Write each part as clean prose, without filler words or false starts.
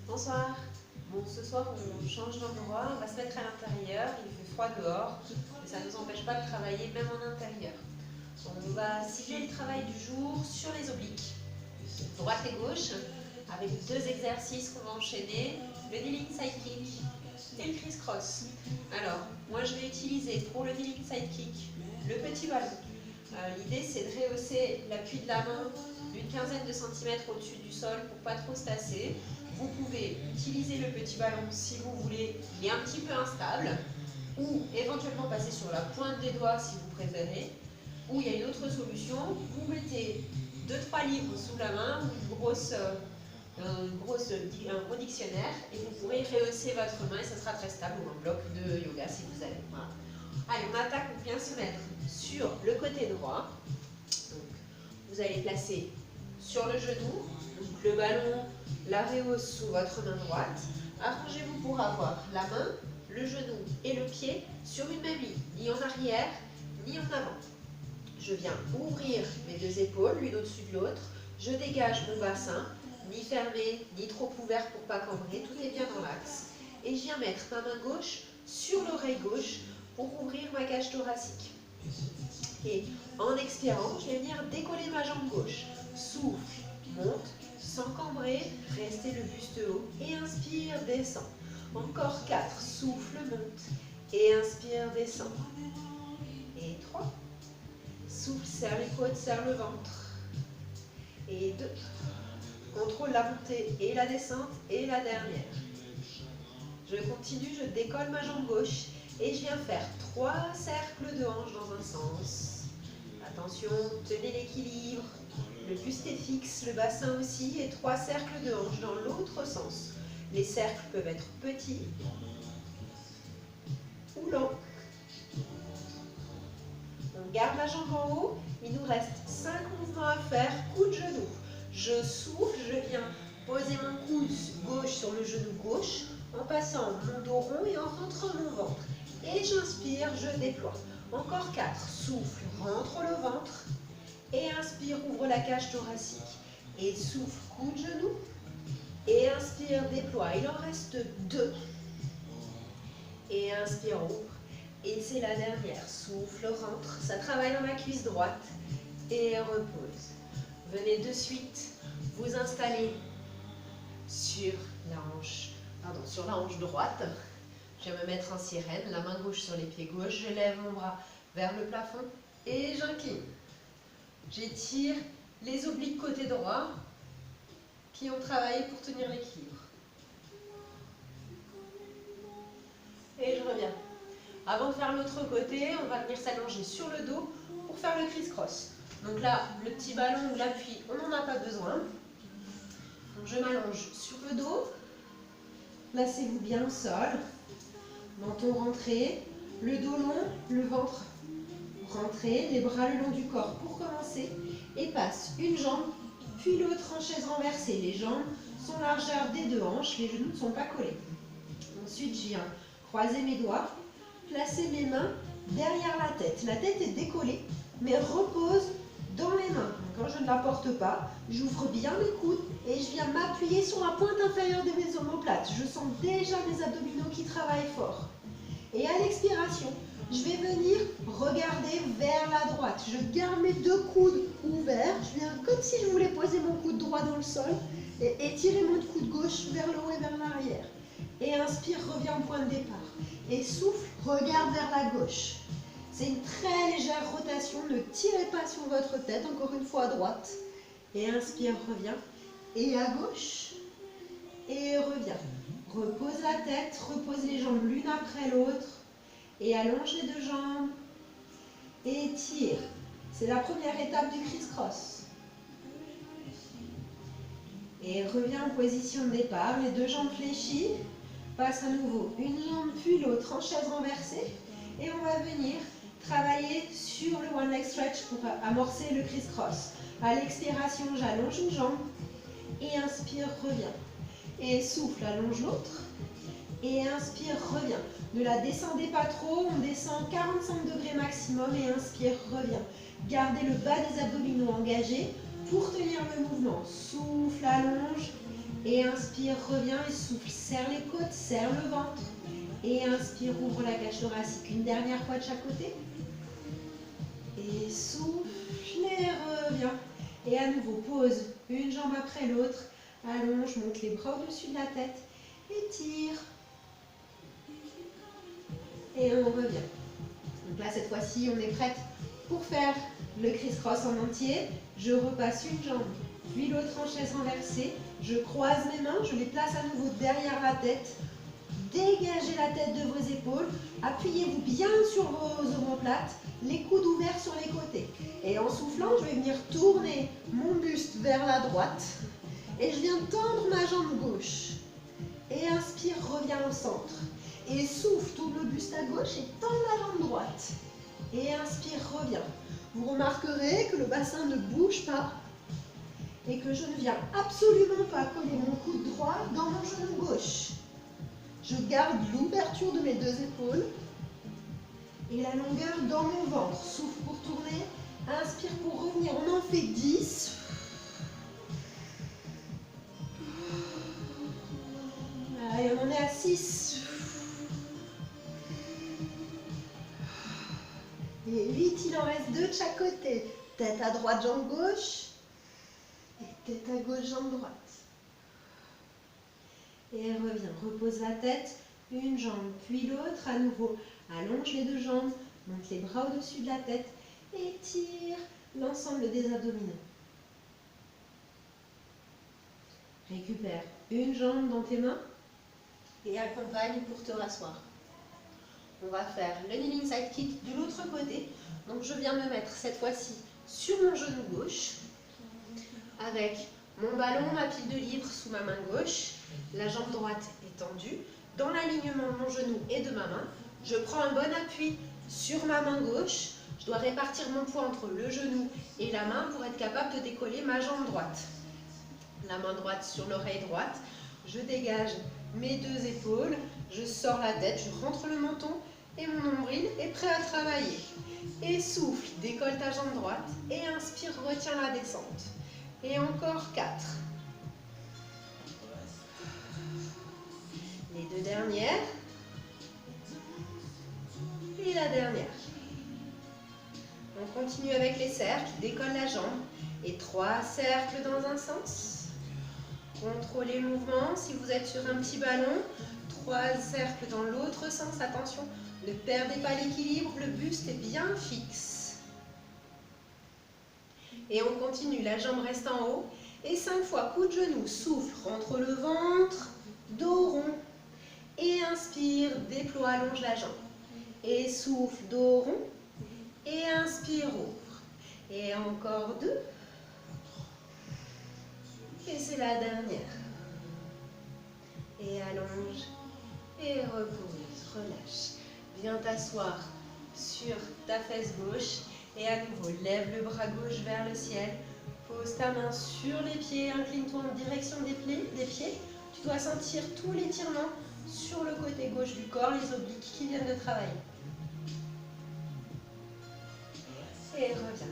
Bonsoir. Bon, ce soir, on change d'endroit, on va se mettre à l'intérieur, il fait froid dehors, mais ça ne nous empêche pas de travailler même en intérieur. On va cibler le travail du jour sur les obliques, droite et gauche, avec deux exercices qu'on va enchaîner, le kneeling side kick et le criss-cross. Alors, moi je vais utiliser pour le kneeling side kick le petit ballon. L'idée c'est de rehausser l'appui de la main d'une quinzaine de centimètres au-dessus du sol pour pas trop se tasser. Vous pouvez utiliser le petit ballon si vous voulez, il est un petit peu instable, ou éventuellement passer sur la pointe des doigts si vous préférez, ou il y a une autre solution, vous mettez 2-3 livres sous la main, ou un gros dictionnaire, et vous pourrez rehausser votre main et ça sera très stable, ou un bloc de yoga si vous avez. Voilà. Allez, on attaque, on vient se mettre sur le côté droit. Donc, vous allez placer sur le genou, donc le ballon, la rehausse sous votre main droite. Arrangez-vous pour avoir la main, le genou et le pied sur une même ligne, ni en arrière, ni en avant. Je viens ouvrir mes deux épaules, l'une au-dessus de l'autre. Je dégage mon bassin, ni fermé, ni trop ouvert pour pas cambrer, tout est bien dans l'axe. Et je viens mettre ma main gauche sur l'oreille gauche pour ouvrir ma cage thoracique. Et en expirant, je vais venir décoller ma jambe gauche. Souffle, monte, sans cambrer, restez le buste haut et inspire, descend. Encore 4, souffle, monte et inspire, descend. Et 3, souffle, serre les côtes, serre le ventre. Et 2, contrôle la montée et la descente et la dernière. Je continue, je décolle ma jambe gauche et je viens faire 3 cercles de hanches dans un sens. Attention, tenez l'équilibre, le buste est fixe, le bassin aussi, et 3 cercles de hanches dans l'autre sens. Les cercles peuvent être petits ou longs. On garde la jambe en haut, il nous reste 5 mouvements à faire, coup de genou. Je souffle, je viens poser mon coude gauche sur le genou gauche, en passant mon dos rond et en rentrant mon ventre. Et j'inspire, je déploie. Encore 4, souffle, rentre le ventre. Et inspire, ouvre la cage thoracique. Et souffle, coup de genou. Et inspire, déploie. Il en reste 2. Et inspire, ouvre. Et c'est la dernière. Souffle, rentre. Ça travaille dans la cuisse droite. Et repose. Venez de suite vous installer sur la hanche droite. Je vais me mettre en sirène, la main gauche sur les pieds gauches. Je lève mon bras vers le plafond et j'incline. J'étire les obliques côté droit qui ont travaillé pour tenir l'équilibre. Et je reviens. Avant de faire l'autre côté, on va venir s'allonger sur le dos pour faire le criss-cross. Donc là, le petit ballon ou l'appui, on n'en a pas besoin. Donc je m'allonge sur le dos. Placez-vous bien au sol. Menton rentré, le dos long, le ventre rentré, les bras le long du corps pour commencer. Et passe une jambe, puis l'autre en chaise renversée. Les jambes sont largeur des deux hanches, les genoux ne sont pas collés. Ensuite, je viens croiser mes doigts, placer mes mains derrière la tête. La tête est décollée, mais repose dans les mains. Quand je ne la porte pas, j'ouvre bien mes coudes et je viens m'appuyer sur la pointe inférieure de mes omoplates. Je sens déjà mes abdominaux qui travaillent fort. Et à l'expiration, je vais venir regarder vers la droite. Je garde mes deux coudes ouverts. Je viens comme si je voulais poser mon coude droit dans le sol et étirer mon coude gauche vers le haut et vers l'arrière. Et inspire, reviens au point de départ. Et souffle, regarde vers la gauche. C'est une très légère rotation, ne tirez pas sur votre tête, encore une fois à droite. Et inspire, reviens. Et à gauche. Et reviens. Repose la tête, repose les jambes l'une après l'autre. Et allonge les deux jambes. Et tire. C'est la première étape du criss-cross. Et reviens en position de départ, les deux jambes fléchies. Passe à nouveau une jambe puis l'autre en chaise renversée. Et on va venir travailler sur le one leg stretch pour amorcer le criss-cross. À l'expiration, j'allonge une jambe et inspire, reviens. Et souffle, allonge l'autre et inspire, reviens. Ne la descendez pas trop, on descend 45 degrés maximum et inspire, reviens. Gardez le bas des abdominaux engagés pour tenir le mouvement. Souffle, allonge Et inspire, reviens et souffle. Serre les côtes, serre le ventre. Et inspire, ouvre la cage thoracique. Une dernière fois de chaque côté. Et souffle et reviens. Et à nouveau, pose une jambe après l'autre. Allonge, monte les bras au-dessus de la tête. Étire. Et on revient. Donc là, cette fois-ci, on est prête pour faire le criss-cross en entier. Je repasse une jambe, puis l'autre en chaise renversée. Je croise mes mains, je les place à nouveau derrière la tête. Dégagez la tête de vos épaules. Appuyez-vous bien sur vos omoplates, les coudes ouverts sur les côtés. Et en soufflant, je vais venir tourner mon buste vers la droite. Et je viens tendre ma jambe gauche. Et inspire, reviens au centre. Et souffle, tourne le buste à gauche et tends la jambe droite. Et inspire, reviens. Vous remarquerez que le bassin ne bouge pas et que je ne viens absolument pas coller mon coude droit dans mon genou gauche. Je garde l'ouverture de mes deux épaules et la longueur dans mon ventre. Souffle pour tourner, inspire pour revenir. On en fait 10. Et on en est à 6. Et 8, il en reste 2 de chaque côté. Tête à droite, jambe gauche. Et tête à gauche, jambe droite. Et reviens, repose la tête, une jambe, puis l'autre. À nouveau, allonge les deux jambes, monte les bras au-dessus de la tête. Étire l'ensemble des abdominaux. Récupère une jambe dans tes mains et accompagne pour te rasseoir. On va faire le kneeling side kick de l'autre côté. Donc je viens me mettre cette fois-ci sur mon genou gauche avec mon ballon, ma pile de livres sous ma main gauche. La jambe droite est tendue. Dans l'alignement de mon genou et de ma main, je prends un bon appui sur ma main gauche. Je dois répartir mon poids entre le genou et la main pour être capable de décoller ma jambe droite. La main droite sur l'oreille droite. Je dégage mes deux épaules, je sors la tête, je rentre le menton et mon nombril est prêt à travailler. Et souffle, décolle ta jambe droite et inspire, retiens la descente. Et encore 4. Les deux dernières. Et la dernière. On continue avec les cercles, décolle la jambe et 3 cercles dans un sens. Contrôlez le mouvement. Si vous êtes sur un petit ballon, 3 cercles dans l'autre sens. Attention, ne perdez pas l'équilibre, le buste est bien fixe. Et on continue, la jambe reste en haut. Et 5 fois, coup de genou, souffle, rentre le ventre, dos rond. Et inspire, déploie, allonge la jambe. Et souffle, dos rond. Et inspire, ouvre. Et encore 2. Et c'est la dernière. Et allonge. Et repose, relâche. Viens t'asseoir sur ta fesse gauche. Et à nouveau, lève le bras gauche vers le ciel. Pose ta main sur les pieds. Incline-toi en direction des pieds. Tu dois sentir tout l'étirement sur le côté gauche du corps, les obliques qui viennent de travailler. Et reviens.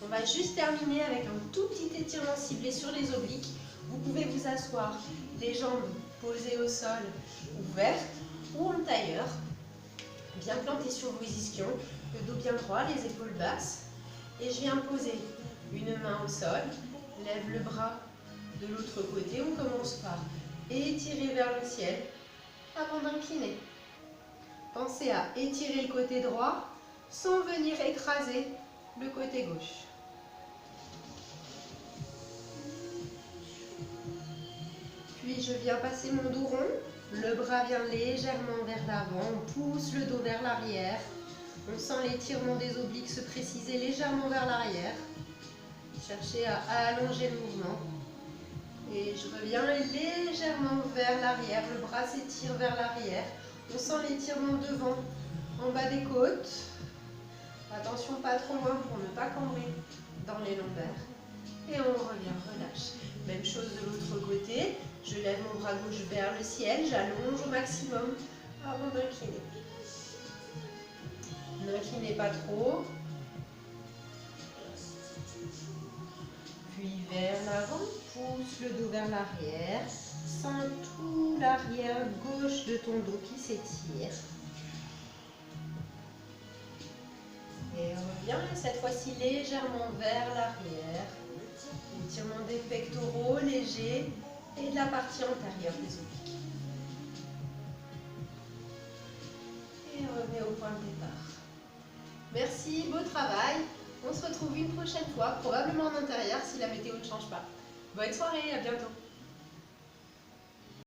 On va juste terminer avec un tout petit étirement ciblé sur les obliques. Vous pouvez vous asseoir, les jambes posées au sol, ouvertes ou en tailleur. Bien planté sur vos ischions, le dos bien droit, les épaules basses. Et je viens poser une main au sol, lève le bras de l'autre côté. On commence par étirer vers le ciel avant d'incliner. Pensez à étirer le côté droit sans venir écraser le côté gauche. Puis je viens passer mon dos rond, le bras vient légèrement vers l'avant, on pousse le dos vers l'arrière, on sent l'étirement des obliques se préciser légèrement vers l'arrière. Cherchez à allonger le mouvement. Et je reviens légèrement vers l'arrière, le bras s'étire vers l'arrière, on sent l'étirement devant, en bas des côtes. Attention, pas trop loin pour ne pas cambrer dans les lombaires. Et on revient, relâche. Même chose de l'autre côté. Je lève mon bras gauche vers le ciel, j'allonge au maximum avant d'incliner. N'inclinez pas trop. puis vers l'avant, pousse le dos vers l'arrière, sens tout l'arrière gauche de ton dos qui s'étire. Et reviens, cette fois-ci légèrement vers l'arrière. Étirement des pectoraux légers et de la partie antérieure des obliques. Et revenez au point de départ. Merci, beau travail. On se retrouve une prochaine fois, probablement en intérieur si la météo ne change pas. Bonne soirée, à bientôt.